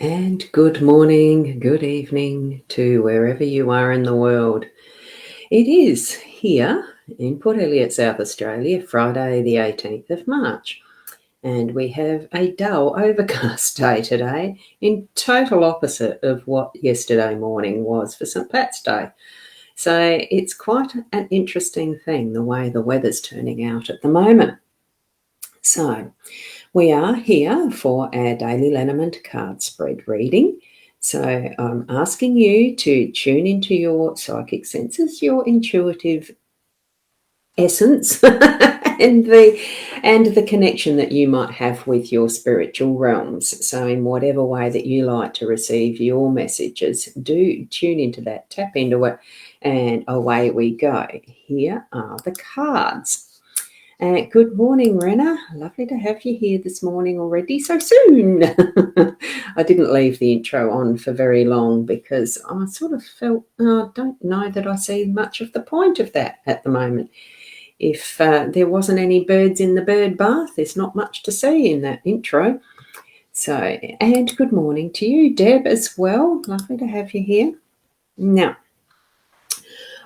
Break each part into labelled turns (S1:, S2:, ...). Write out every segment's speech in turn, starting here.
S1: And good morning, good evening to wherever you are in the world. It is here in Port Elliot, South Australia, Friday the 18th of March. And we have a dull, overcast day today, in total opposite of what yesterday morning was for St. Pat's Day. So it's quite an interesting thing, the way the weather's turning out at the moment. So we are here for our daily LENORMAND card spread reading. So I'm asking you to tune into your psychic senses, your intuitive essence, and the connection that you might have with your spiritual realms. So in whatever way that you like to receive your messages, do tune into that, tap into it, and away we go. Here are the cards. Good morning, Rena. Lovely to have you here this morning already so soon. I didn't leave the intro on for very long because I sort of felt, I don't know that I see much of the point of that at the moment. If there wasn't any birds in the bird bath, there's not much to see in that intro. So, and good morning to you, Deb, as well. Lovely to have you here. Now,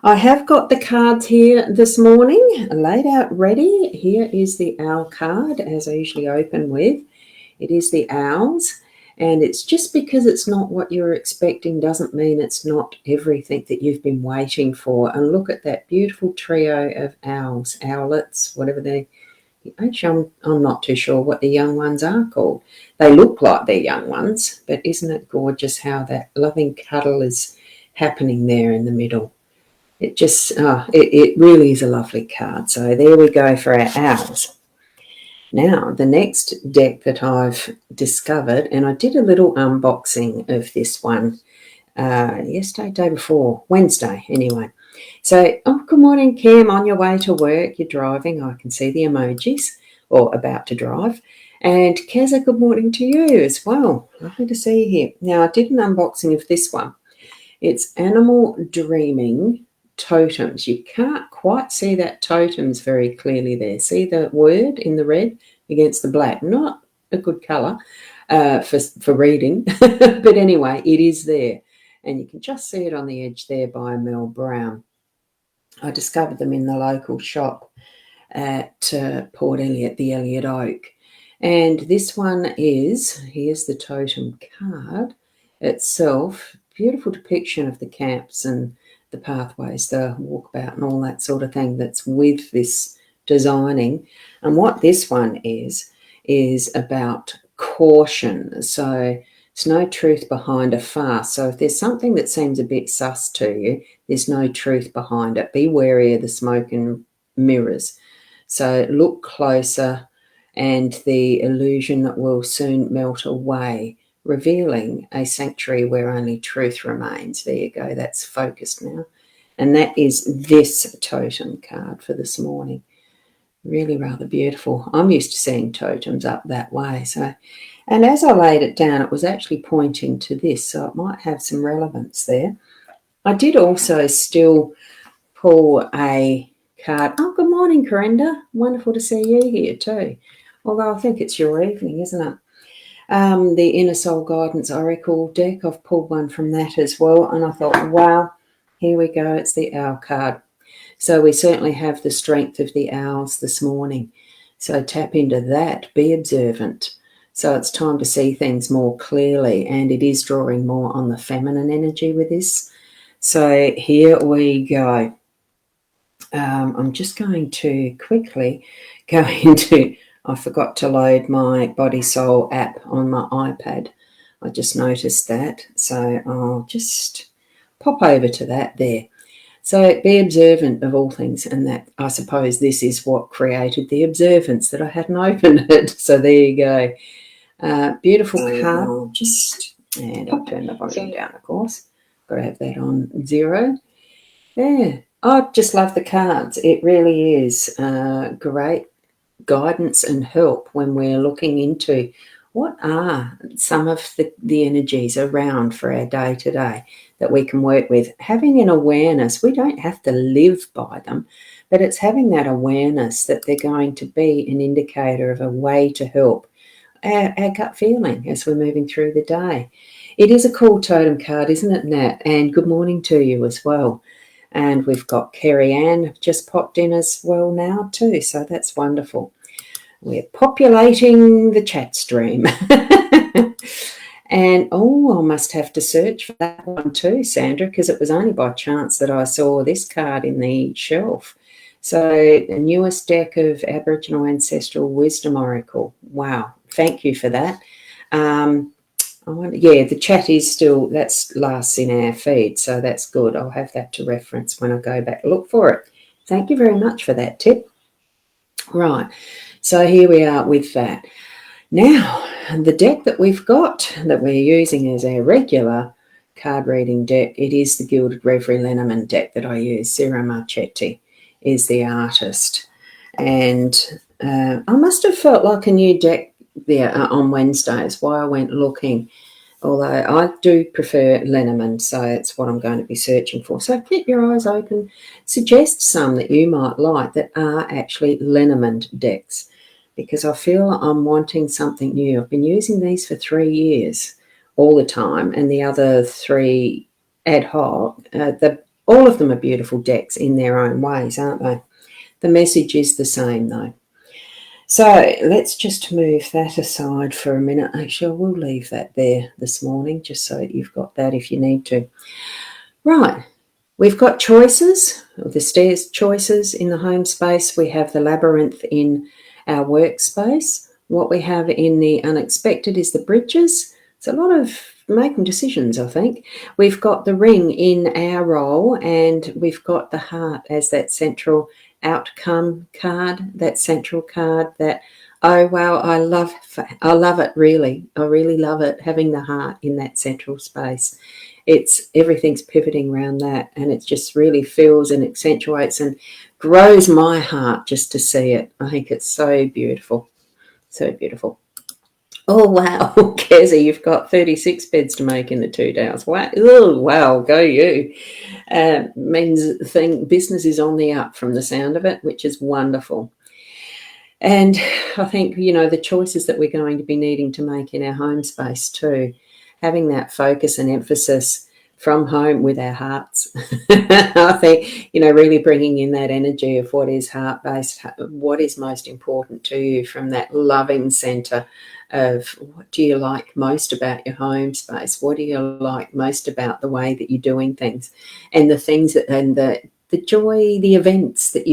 S1: I have got the cards here this morning, laid out ready. Here is the owl card, as I usually open with. It is the owls, and it's just because it's not what you're expecting doesn't mean it's not everything that you've been waiting for. And look at that beautiful trio of owls, owlets, whatever they... Actually, I'm not too sure what the young ones are called. They look like they're young ones, but isn't it gorgeous how that loving cuddle is happening there in the middle? It just, it really is a lovely card. So there we go for our owls. Now, the next deck that I've discovered, and I did a little unboxing of this one yesterday, day before, Wednesday anyway. So, good morning, Kim, on your way to work, you're driving, I can see the emojis, or about to drive. And Keza, good morning to you as well. Lovely to see you here. Now, I did an unboxing of this one. It's Animal Dreaming Totems. You can't quite see that totems very clearly there. See the word in the red against the black? Not a good colour for reading, but anyway, it is there. And you can just see it on the edge there by Mel Brown. I discovered them in the local shop at Port Elliot, the Elliot Oak. And this one is, here's the totem card itself. Beautiful depiction of the camps and the pathways, the walkabout and all that sort of thing that's with this designing. And what this one is about caution. So there's no truth behind a farce. So if there's something that seems a bit sus to you, there's no truth behind it. Be wary of the smoke and mirrors. So look closer and the illusion will soon melt away, revealing a sanctuary where only truth remains. There you go, that's focused now. And that is this totem card for this morning. Really rather beautiful. I'm used to seeing totems up that way. So, and as I laid it down, it was actually pointing to this, so it might have some relevance there. I did also still pull a card. Oh, good morning, Corinda. Wonderful to see you here too. Although I think it's your evening, isn't it? The Inner Soul Guidance Oracle deck, I've pulled one from that as well, and I thought, wow, here we go, it's the owl card. So we certainly have the strength of the owls this morning. So tap into that, be observant. So it's time to see things more clearly, and it is drawing more on the feminine energy with this. So here we go. I'm just going to quickly go into... I forgot to load my Body Soul app on my iPad. I just noticed that. So I'll just pop over to that there. So be observant of all things, and that, I suppose, this is what created the observance, that I hadn't opened it. So there you go. Beautiful card. And I'll turn the volume down, of course. Got to have that on 0. There. I just love the cards. It really is great guidance and help when we're looking into what are some of the energies around for our day to day that we can work with. Having an awareness, we don't have to live by them, but it's having that awareness that they're going to be an indicator of a way to help our gut feeling as we're moving through the day. It is a cool totem card, isn't it, Nat? And good morning to you as well. And we've got Kerry Ann just popped in as well now too, so that's wonderful. We're populating the chat stream. And, I must have to search for that one too, Sandra, because it was only by chance that I saw this card in the shelf. So the newest deck of Aboriginal Ancestral Wisdom Oracle. Wow, thank you for that. The chat is still, that's last in our feed, so that's good. I'll have that to reference when I go back look for it. Thank you very much for that tip. Right, so here we are with that. Now, the deck that we've got that we're using as our regular card reading deck, it is the Gilded Reverie LENORMAND deck that I use. Sarah Marchetti is the artist. And I must have felt like a new deck there on Wednesdays while I went looking, although I do prefer LENORMAND, so it's what I'm going to be searching for. So keep your eyes open. Suggest some that you might like that are actually LENORMAND decks, because I feel I'm wanting something new. I've been using these for 3 years all the time, and the other 3 ad hoc. All of them are beautiful decks in their own ways, aren't they? The message is the same though. So let's just move that aside for a minute. Actually, I will leave that there this morning just so you've got that if you need to. Right, we've got choices, the stairs choices in the home space. We have the labyrinth in our workspace. What we have in the unexpected is the bridges. It's a lot of making decisions, I think. We've got the ring in our role, and we've got the heart as that central outcome card, that central card that, oh wow, I love it really. I really love it, having the heart in that central space. Everything's pivoting around that, and it just really fills and accentuates and grows my heart just to see it. I think it's so beautiful. So beautiful. Oh, wow, Keza, you've got 36 beds to make in the 2 days. Wow, oh, wow, go you. Means business is on the up from the sound of it, which is wonderful. And I think, the choices that we're going to be needing to make in our home space too, having that focus and emphasis from home with our hearts. I think, really bringing in that energy of what is heart-based, what is most important to you from that loving centre of what do you like most about your home space? What do you like most about the way that you're doing things, and the things and the joy, the events that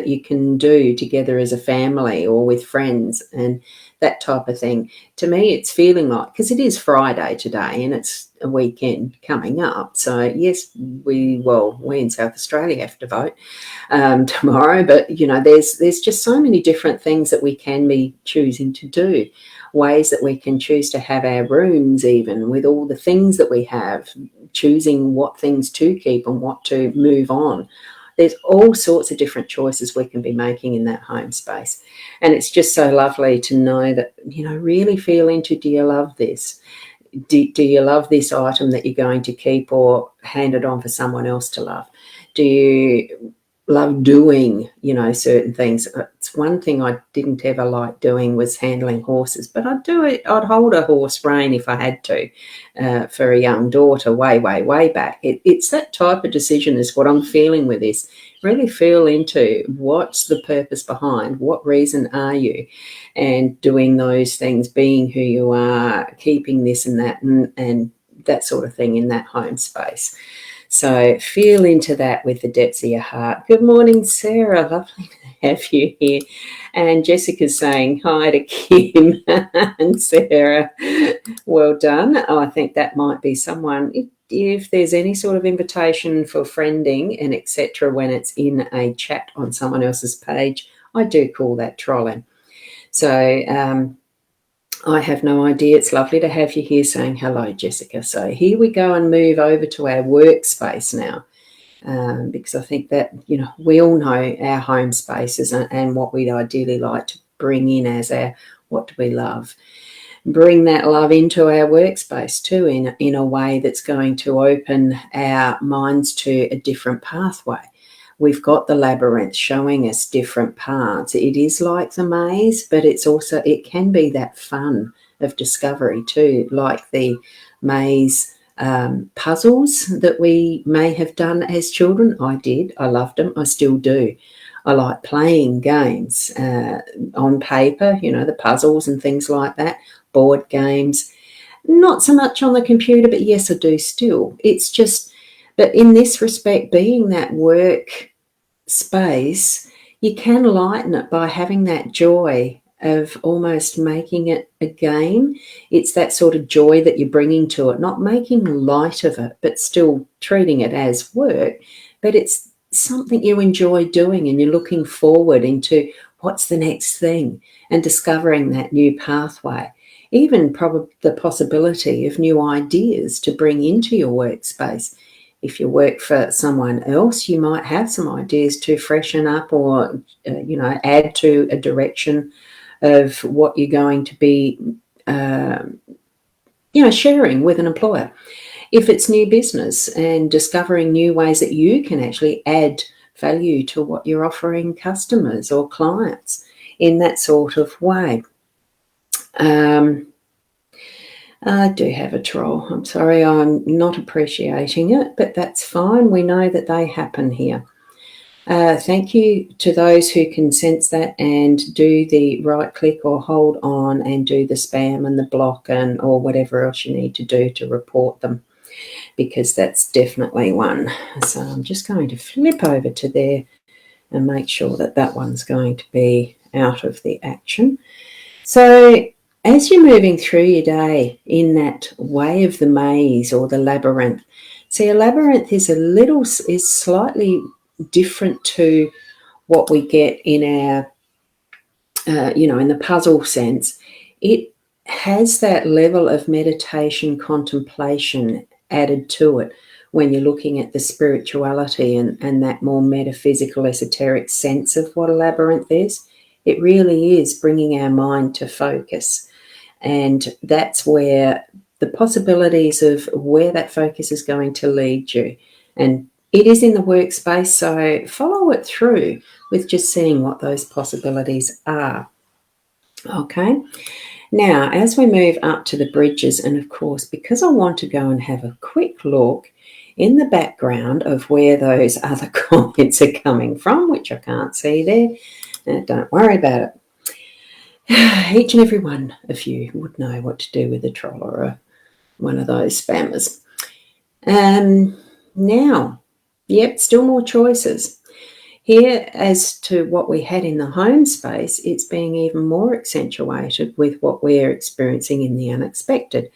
S1: you can do together as a family or with friends and that type of thing. To me, it's feeling like, because it is Friday today and it's a weekend coming up. So yes, we in South Australia have to vote tomorrow, but there's just so many different things that we can be choosing to do, ways that we can choose to have our rooms, even with all the things that we have, choosing what things to keep and what to move on. There's all sorts of different choices we can be making in that home space. And it's just so lovely to know that, really feel into, do you love this? Do you love this item that you're going to keep or hand it on for someone else to love? Do you love doing, certain things? It's one thing I didn't ever like doing was handling horses, but I'd do it. I'd hold a horse rein if I had to for a young daughter way back. It's that type of decision is what I'm feeling with this. Really feel into what's the purpose behind, what reason are you, and doing those things, being who you are, keeping this and that and that sort of thing in that home space. So feel into that with the depths of your heart. Good morning, Sarah. Lovely to have you here. And Jessica's saying hi to Kim and Sarah. Well done. I think that might be someone, if there's any sort of invitation for friending and etc. when it's in a chat on someone else's page, I do call that trolling. So I have no idea. It's lovely to have you here saying hello, Jessica. So here we go and move over to our workspace now, because I think that, we all know our home spaces and what we'd ideally like to bring in as our what do we love. Bring that love into our workspace too in a way that's going to open our minds to a different pathway, we've got the labyrinth showing us different parts. It is like the maze, but it can be that fun of discovery too, like the maze puzzles that we may have done as children. I did. I loved them. I still do. I like playing games on paper, the puzzles and things like that, board games. Not so much on the computer, but yes, I do still. It's just, but in this respect, being that work space, you can lighten it by having that joy of almost making it a game. It's that sort of joy that you're bringing to it, not making light of it, but still treating it as work. But it's something you enjoy doing, and you're looking forward into what's the next thing and discovering that new pathway. Even probably the possibility of new ideas to bring into your workspace. If you work for someone else, you might have some ideas to freshen up or, add to a direction of what you're going to be, sharing with an employer. If it's new business and discovering new ways that you can actually add value to what you're offering customers or clients in that sort of way. I do have a troll. I'm sorry, I'm not appreciating it, but that's fine. We know that they happen here. Thank you to those who can sense that and do the right click or hold on and do the spam and the block or whatever else you need to do to report them, because that's definitely one. So I'm just going to flip over to there and make sure that that one's going to be out of the action. So as you're moving through your day in that way of the maze or the labyrinth, see, a labyrinth is slightly different to what we get in our, in the puzzle sense. It has that level of meditation, contemplation added to it when you're looking at the spirituality and that more metaphysical, esoteric sense of what a labyrinth is. It really is bringing our mind to focus. And that's where the possibilities of where that focus is going to lead you. And it is in the workspace, so follow it through with just seeing what those possibilities are. Okay. Now, as we move up to the bridges, and of course, because I want to go and have a quick look in the background of where those other comments are coming from, which I can't see there, don't worry about it. Each and every one of you would know what to do with a troll or one of those spammers. Now, yep, still more choices. Here, as to what we had in the home space, it's being even more accentuated with what we're experiencing in the unexpected.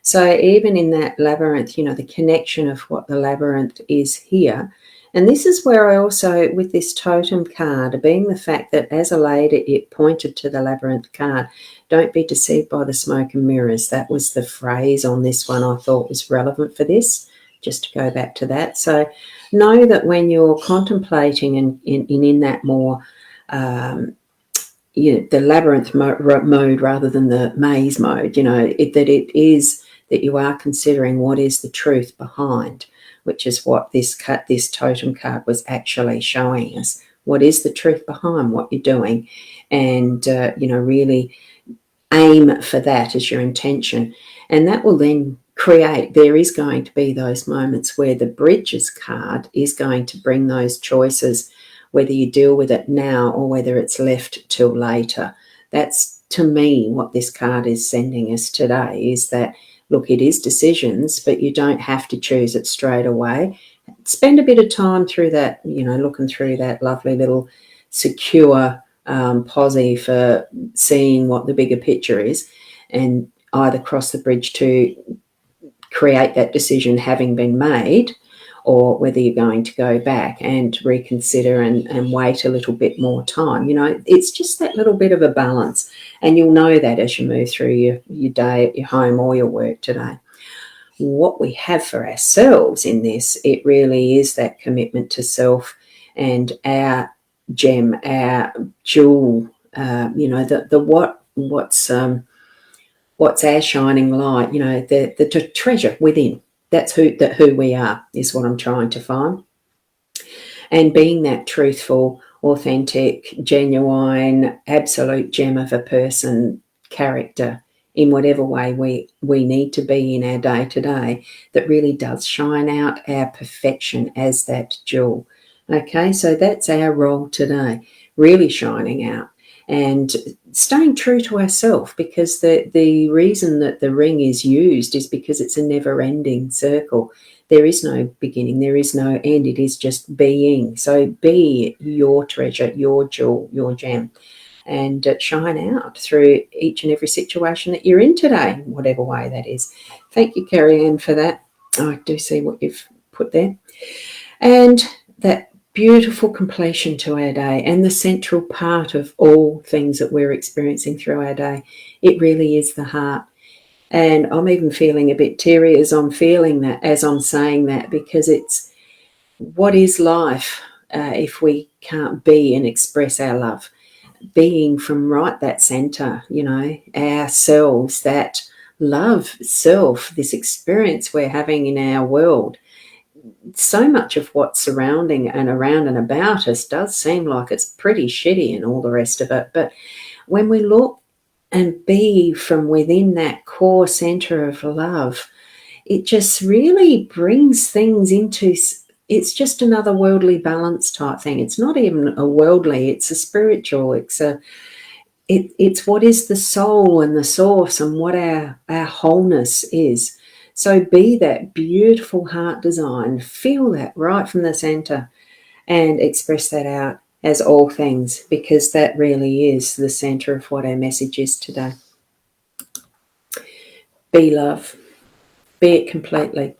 S1: So even in that labyrinth, the connection of what the labyrinth is here. And this is where I also, with this totem card, being the fact that as a lady, it pointed to the labyrinth card. Don't be deceived by the smoke and mirrors. That was the phrase on this one I thought was relevant for this, just to go back to that. So know that when you're contemplating and in that more, the labyrinth mode rather than the maze mode, that you are considering what is the truth behind, which is what this totem card was actually showing us. What is the truth behind what you're doing? And, really aim for that as your intention. And that will then there is going to be those moments where the bridges card is going to bring those choices, whether you deal with it now or whether it's left till later. That's, to me, what this card is sending us today, is that, look, it is decisions, but you don't have to choose it straight away. Spend a bit of time through that, looking through that lovely little secure posse for seeing what the bigger picture is, and either cross the bridge to create that decision having been made, or whether you're going to go back and reconsider and wait a little bit more time. It's just that little bit of a balance, and you'll know that as you move through your day at your home or your work today. What we have for ourselves in this, it really is that commitment to self and our gem, our jewel, what's our shining light, the treasure within. That's who we are, is what I'm trying to find. and being that truthful, authentic, genuine, absolute gem of a person, character, in whatever way we need to be in our day-to-day, that really does shine out our perfection as that jewel. Okay, so that's our role today, really shining out and staying true to ourselves, because the reason that the ring is used is because it's a never-ending circle. There is no beginning, there is no end, it is just being. So be your treasure, your jewel, your gem, and shine out through each and every situation that you're in today, whatever way that is. Thank you, Carrie Ann, for that. I do see what you've put there. And that beautiful completion to our day, and the central part of all things that we're experiencing through our day. It really is the heart. And I'm even feeling a bit teary as I'm feeling that, as I'm saying that, because it's what is life if we can't be and express our love? Being from right that center, ourselves, that love self, this experience we're having in our world. So much of what's surrounding and around and about us does seem like it's pretty shitty and all the rest of it. But when we look and be from within that core center of love, it just really brings things into, it's just another worldly balance type thing. It's not even a worldly, it's a spiritual, it's what is the soul and the source and what our wholeness is. So be that beautiful heart design, feel that right from the center, and express that out as all things, because that really is the center of what our message is today. Be love. Be it completely.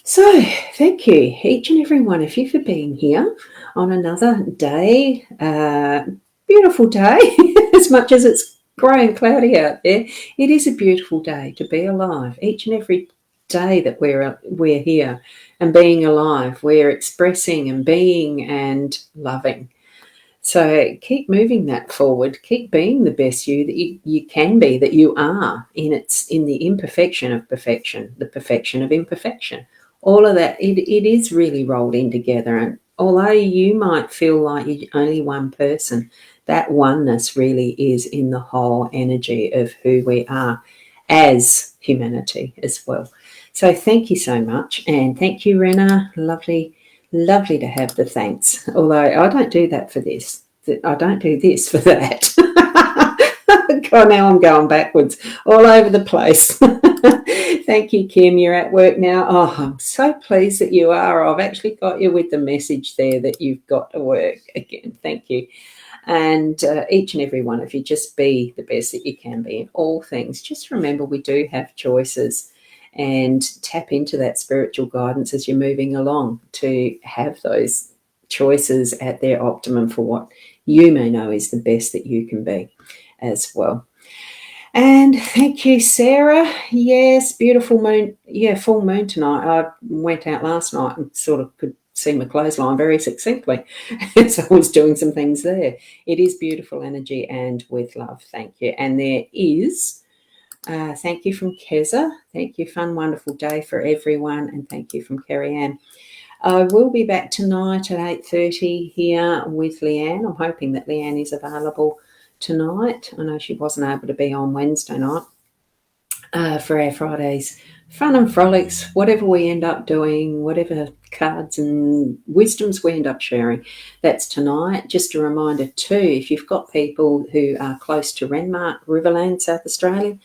S1: So thank you, each and every one of you, for being here on another day. Beautiful day. As much as it's grey and cloudy out there, it is a beautiful day to be alive. Each and every day that we're here and being alive, we're expressing and being and loving. So keep moving that forward. Keep being the best you that you can be, that you are in the imperfection of perfection, the perfection of imperfection. All of that, it is really rolled in together. And although you might feel like you're only one person, that oneness really is in the whole energy of who we are as humanity as well. So thank you so much. And thank you, Rena. Lovely to have the thanks. Although I don't do that for this. I don't do this for that. God, now I'm going backwards all over the place. Thank you, Kim. You're at work now. Oh, I'm so pleased that you are. I've actually got you with the message there that you've got to work again. Thank you. And each and every one of you, just be the best that you can be in all things. Just remember, we do have choices, and tap into that spiritual guidance as you're moving along to have those choices at their optimum for what you may know is the best that you can be as well. And thank you, Sarah. Yes, beautiful moon. Yeah, full moon tonight. I went out last night and sort of could see my clothesline very succinctly. So I was doing some things there. It is beautiful energy and with love. Thank you. And there is, thank you from Keza. Thank you. Fun, wonderful day for everyone. And thank you from Carrie Ann. I will be back tonight at 8:30 here with Leanne. I'm hoping that Leanne is available tonight. I know she wasn't able to be on Wednesday night for our Fridays fun and frolics, whatever we end up doing, whatever cards and wisdoms we end up sharing. That's tonight. Just a reminder too, if you've got people who are close to Renmark, Riverland, South Australia,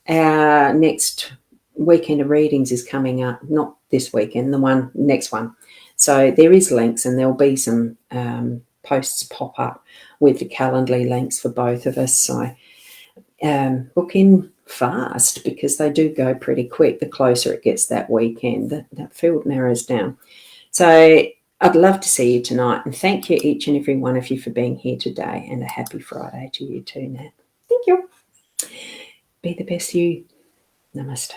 S1: our next weekend of readings is coming up, not this weekend, the next one. So there is links, and there'll be some posts pop up with the Calendly links for both of us. So book in fast, because they do go pretty quick the closer it gets that weekend. That field narrows down. So I'd love to see you tonight, and thank you, each and every one of you, for being here today, and a happy Friday to you too, Nat. Thank you. Be the best you. Namaste.